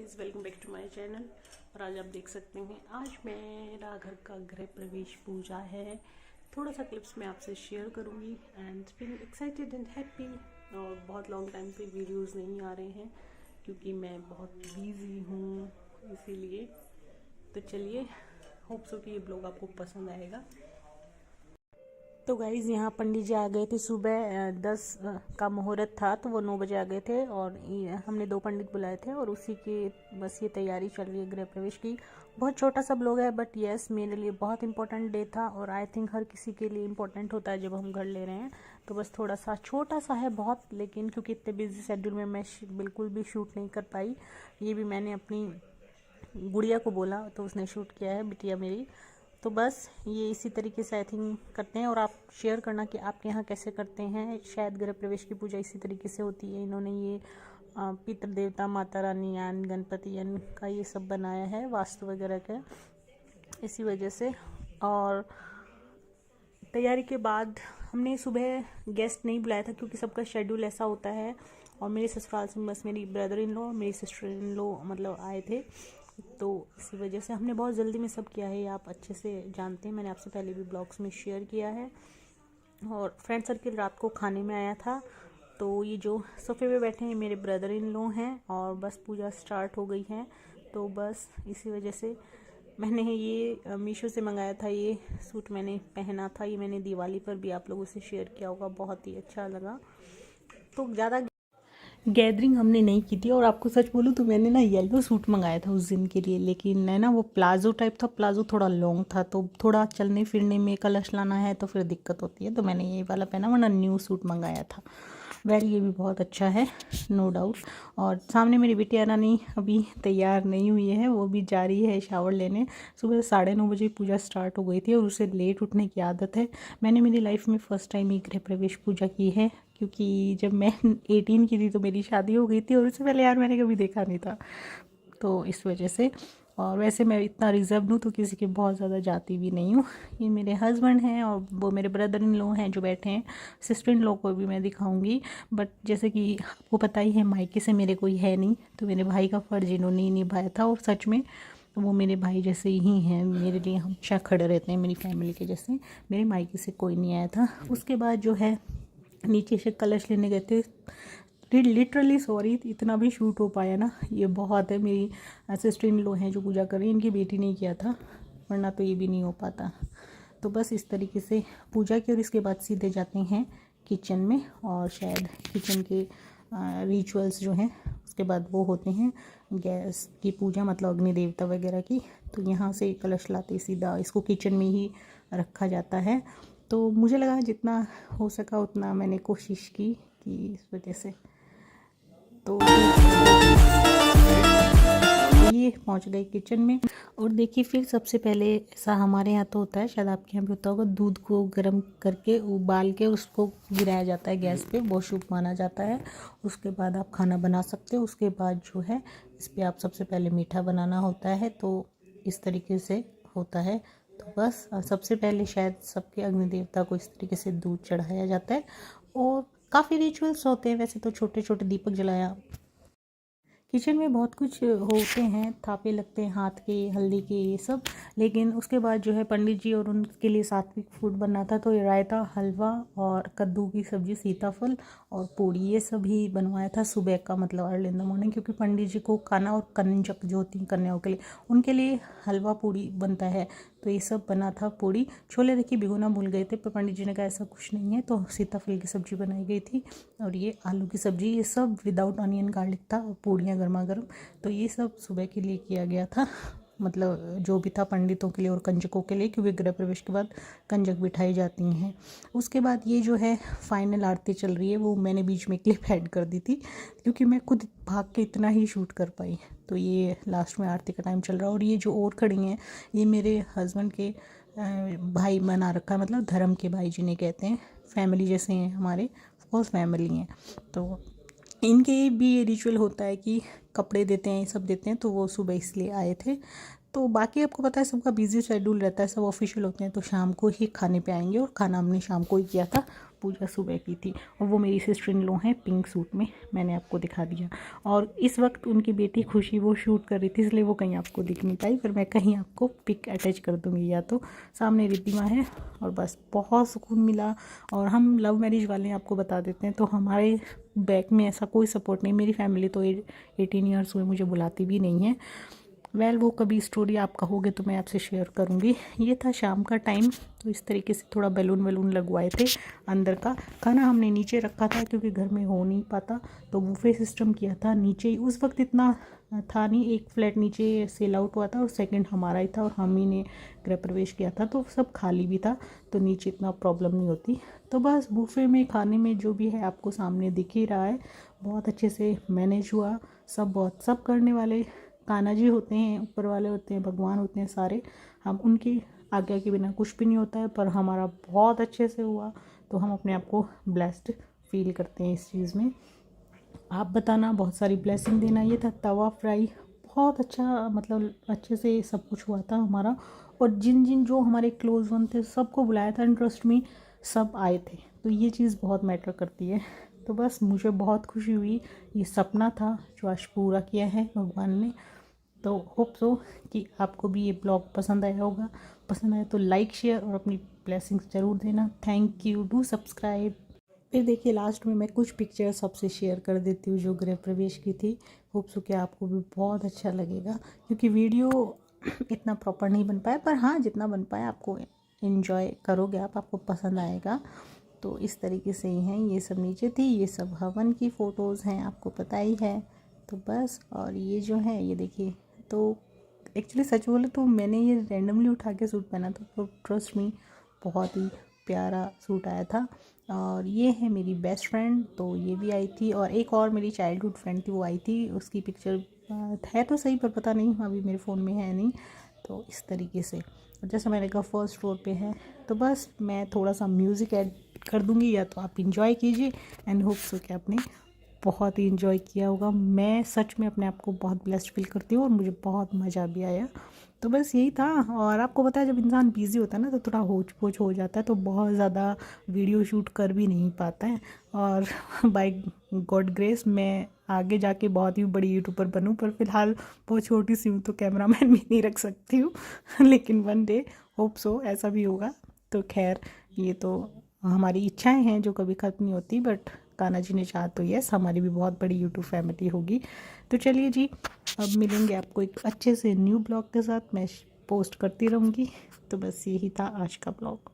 Guys, welcome back to my channel. और आज आप देख सकते हैं आज मेरा घर का गृह प्रवेश पूजा है। थोड़ा सा क्लिप्स मैं आपसे शेयर करूंगी and feeling excited and happy. और बहुत लॉन्ग टाइम से वीडियोस नहीं आ रहे हैं क्योंकि मैं बहुत बिजी हूँ, इसीलिए। तो चलिए, होप सो कि ये ब्लॉग आपको पसंद आएगा। तो गाइज़, यहाँ पंडित जी आ गए थे सुबह 10 का मुहूर्त था, तो वो 9 बजे आ गए थे और हमने 2 पंडित बुलाए थे और उसी की बस ये तैयारी चल रही है गृह प्रवेश की। बहुत छोटा सा ब्लॉग है बट यस, मेरे लिए बहुत इंपॉर्टेंट डे था और आई थिंक हर किसी के लिए इम्पोर्टेंट होता है जब हम घर ले रहे हैं। तो बस थोड़ा सा छोटा सा है बहुत, लेकिन क्योंकि इतने बिजी शेड्यूल में मैं बिल्कुल भी शूट नहीं कर पाई। ये भी मैंने अपनी गुड़िया को बोला तो उसने शूट किया है, बिटिया मेरी। तो बस ये इसी तरीके से आई थिंक करते हैं और आप शेयर करना कि आपके यहाँ कैसे करते हैं। शायद गृह प्रवेश की पूजा इसी तरीके से होती है। इन्होंने ये पितृ देवता, माता रानी यान गणपति यान का ये सब बनाया है वास्तु वगैरह का, इसी वजह से। और तैयारी के बाद हमने सुबह गेस्ट नहीं बुलाया था क्योंकि सबका शेड्यूल ऐसा होता है। और मेरे ससुराल से बस मेरी ब्रदर इन लॉ, मेरी सिस्टर इन लॉ मतलब आए थे, तो इसी वजह से हमने बहुत जल्दी में सब किया है। ये आप अच्छे से जानते हैं, मैंने आपसे पहले भी ब्लॉग्स में शेयर किया है। और फ्रेंड सर्किल रात को खाने में आया था। तो ये जो सोफे पे बैठे हैं मेरे ब्रदर इन लॉ हैं और बस पूजा स्टार्ट हो गई है। तो बस इसी वजह से मैंने ये मीशो से मंगाया था। ये सूट मैंने पहना था, ये मैंने दिवाली पर भी आप लोगों से शेयर किया होगा, बहुत ही अच्छा लगा। तो ज़्यादा गैदरिंग हमने नहीं की थी और आपको सच बोलूँ तो मैंने ना येलो सूट मंगाया था उस दिन के लिए, लेकिन है ना वो प्लाजो टाइप था, प्लाजो थोड़ा लॉन्ग था, तो थोड़ा चलने फिरने में कलश लाना है तो फिर दिक्कत होती है, तो मैंने ये वाला पहना, वरना न्यू सूट मंगाया था। वेल, ये भी बहुत अच्छा है, नो डाउट। और सामने मेरी बिटिया रानी अभी तैयार नहीं हुई है, वो भी जा रही है शावर लेने। सुबह 9:30 बजे पूजा स्टार्ट हो गई थी और उसे लेट उठने की आदत है। मैंने मेरी लाइफ में फ़र्स्ट टाइम ही गृह प्रवेश पूजा की है, क्योंकि जब मैं 18 की थी तो मेरी शादी हो गई थी और उससे पहले यार मैंने कभी देखा नहीं था, तो इस वजह से। और वैसे मैं इतना रिजर्व हूँ तो किसी के बहुत ज़्यादा जाती भी नहीं हूँ। ये मेरे हस्बैंड हैं और वो मेरे ब्रदर इन लॉ हैं जो बैठे हैं। सिस्टर इन लॉ को भी मैं दिखाऊंगी, बट जैसे कि आपको पता ही है मायके से मेरे कोई है नहीं, तो मेरे भाई का फ़र्ज इन्होंने ही निभाया था। और सच में वो मेरे भाई जैसे ही हैं, मेरे लिए हमेशा खड़े रहते हैं, मेरी फैमिली के जैसे। मेरे मायके से कोई नहीं आया था। उसके बाद जो है नीचे से कलश लेने गए थे। लिटरली सॉरी, इतना भी शूट हो पाया ना, ये बहुत है। मेरी सिस्टर इन लॉ हैं जो पूजा कर रही हैं, इनकी बेटी ने किया था, वरना तो ये भी नहीं हो पाता। तो बस इस तरीके से पूजा की और इसके बाद सीधे जाते हैं किचन में। और शायद किचन के रिचुअल्स जो हैं उसके बाद वो होते हैं गैस की पूजा, मतलब अग्नि देवता वगैरह की। तो यहाँ से कलश लाते सीधा इसको किचन में ही रखा जाता है। तो मुझे लगा जितना हो सका उतना मैंने कोशिश की कि इस वजह से। तो ये पहुंच गए किचन में। और देखिए, फिर सबसे पहले ऐसा हमारे यहाँ तो होता है, शायद आपके यहाँ भी होता होगा, दूध को गर्म करके उबाल के उसको गिराया जाता है गैस पे, वो शुभ माना जाता है। उसके बाद आप खाना बना सकते हो। उसके बाद जो है इस पर आप सबसे पहले मीठा बनाना होता है, तो इस तरीके से होता है। तो बस सबसे पहले शायद सबके अग्नि देवता को इस तरीके से दूध चढ़ाया जाता है। और काफ़ी रिचुअल्स होते हैं वैसे तो, छोटे छोटे दीपक जलाया। किचन में बहुत कुछ होते हैं, थापे लगते हैं हाथ के, हल्दी के, ये सब। लेकिन उसके बाद जो है पंडित जी और उनके लिए सात्विक फूड बनना था, तो ये रायता, हलवा और कद्दू की सब्ज़ी, सीताफल और पूड़ी, ये सभी बनवाया था सुबह का, मतलब अर्ली इन द मॉर्निंग। क्योंकि पंडित जी को खाना और कंजक जो होती हैं कन्याओं के लिए, उनके लिए हलवा पूड़ी बनता है, तो ये सब बना था। पूड़ी, छोले देखिए भिगोना भूल गए थे, पर पंडित जी ने कहा ऐसा कुछ नहीं है, तो सीताफल की सब्ज़ी बनाई गई थी। और ये आलू की सब्ज़ी, ये सब विदाउट ऑनियन गार्लिक था। और पूड़ियाँ गर्मा गर्म, तो ये सब सुबह के लिए किया गया था, मतलब जो भी था पंडितों के लिए और कंजकों के लिए, क्योंकि गृह प्रवेश के बाद कंजक बिठाई जाती हैं। उसके बाद ये जो है फाइनल आरती चल रही है, वो मैंने बीच में क्लिप ऐड कर दी थी क्योंकि मैं खुद भाग के इतना ही शूट कर पाई। तो ये लास्ट में आरती का टाइम चल रहा है। और ये जो और खड़ी हैं, ये मेरे हस्बैंड के भाई बना रखा है, मतलब धर्म के भाई जिन्हें कहते हैं, फैमिली जैसे हैं हमारे, फॉल्स फैमिली हैं। तो इनके भी ये रिचुअल होता है कि कपड़े देते हैं, ये सब देते हैं, तो वो सुबह इसलिए आए थे। तो बाकी आपको पता है सबका बिजी शेड्यूल रहता है, सब ऑफिशियल होते हैं, तो शाम को ही खाने पे आएंगे और खाना हमने शाम को ही किया था। पूजा सुबह की थी, और वो मेरी सिस्टर इन लॉ हैं पिंक सूट में, मैंने आपको दिखा दिया। और इस वक्त उनकी बेटी खुशी वो शूट कर रही थी, इसलिए वो कहीं आपको दिख नहीं पाई, पर मैं कहीं आपको पिक अटैच कर दूँगी, या तो सामने रिद्धिमा है। और बस बहुत सुकून मिला। और हम लव मैरिज वाले हैं, आपको बता देते हैं, तो हमारे बैक में ऐसा कोई सपोर्ट नहीं। मेरी फैमिली तो 18 ईयर्स हुए मुझे बुलाती भी नहीं है। वो कभी स्टोरी आप कहोगे तो मैं आपसे शेयर करूँगी। ये था शाम का टाइम, तो इस तरीके से थोड़ा बैलून वैलून लगवाए थे। अंदर का खाना हमने नीचे रखा था क्योंकि घर में हो नहीं पाता, तो बुफे सिस्टम किया था नीचे ही। उस वक्त इतना था नहीं, एक फ्लैट नीचे सेल आउट हुआ था और सेकंड हमारा ही था, और हम ही ने गृह प्रवेश किया था, तो सब खाली भी था, तो नीचे इतना प्रॉब्लम नहीं होती। तो बस बुफे में खाने में जो भी है आपको सामने दिख ही रहा है, बहुत अच्छे से मैनेज हुआ। सब करने वाले कान्हा जी होते हैं, ऊपर वाले होते हैं, भगवान होते हैं सारे, हम उनकी आज्ञा के बिना कुछ भी नहीं होता है। पर हमारा बहुत अच्छे से हुआ, तो हम अपने आप को ब्लेस्ड फील करते हैं इस चीज़ में। आप बताना, बहुत सारी ब्लेसिंग देना। ये था तवा फ्राई, बहुत अच्छा, मतलब अच्छे से सब कुछ हुआ था हमारा। और जिन जिन जो हमारे क्लोज वन थे सबको बुलाया था, इंटरेस्ट में सब आए थे, तो ये चीज़ बहुत मैटर करती है। तो बस मुझे बहुत खुशी हुई, ये सपना था जो आज पूरा किया है भगवान ने। तो होप सो कि आपको भी ये ब्लॉग पसंद आया होगा। पसंद आया तो लाइक शेयर और अपनी ब्लेसिंग्स ज़रूर देना। Thank you, do subscribe. फिर देखिए लास्ट में मैं कुछ पिक्चर्स सबसे शेयर कर देती हूँ जो गृह प्रवेश की थी। होप सो कि आपको भी बहुत अच्छा लगेगा, क्योंकि वीडियो इतना प्रॉपर नहीं बन पाया, पर हाँ जितना बन पाया आपको इन्जॉय करोगे आप, आपको पसंद आएगा। तो इस तरीके से ही हैं, ये सब नीचे थी, ये सब हवन की फ़ोटोज़ हैं, आपको पता ही है। तो बस, और ये जो है ये देखिए, तो एक्चुअली सच बोले तो मैंने ये रैंडमली उठा के सूट पहना था, तो ट्रस्ट मी बहुत ही प्यारा सूट आया था। और ये है मेरी बेस्ट फ्रेंड, तो ये भी आई थी, और एक और मेरी चाइल्डहुड फ्रेंड थी, वो आई थी। उसकी पिक्चर है तो सही, पर पता नहीं अभी मेरे फ़ोन में है नहीं। तो इस तरीके से, और जैसा मैंने कहा फर्स्ट फ्लोर पे है। तो बस मैं थोड़ा सा म्यूज़िक ऐड कर दूँगी, या तो आप इंजॉय कीजिए, एंड होप सो कि आपने बहुत ही इन्जॉय किया होगा। मैं सच में अपने आप को बहुत ब्लेस्ड फील करती हूँ, और मुझे बहुत मज़ा भी आया। तो बस यही था। और आपको पता है जब इंसान बिज़ी होता है ना, तो थोड़ा होच पोच हो जाता है, तो बहुत ज़्यादा वीडियो शूट कर भी नहीं पाता है। और बाय गॉड ग्रेस मैं आगे जाके बहुत ही बड़ी यूट्यूबर बनूँ, पर फिलहाल बहुत छोटी सी हूँ, तो कैमरामैन भी नहीं रख सकती हूँ। लेकिन वन डे होप सो ऐसा भी होगा। तो खैर, ये तो हमारी इच्छाएं हैं जो कभी ख़त्म नहीं होती, बट कान्हा जी ने चाहा तो यस, हमारी भी बहुत बड़ी यूट्यूब फैमिली होगी। तो चलिए जी, अब मिलेंगे आपको एक अच्छे से न्यू ब्लॉग के साथ, मैं पोस्ट करती रहूँगी। तो बस यही था आज का ब्लॉग।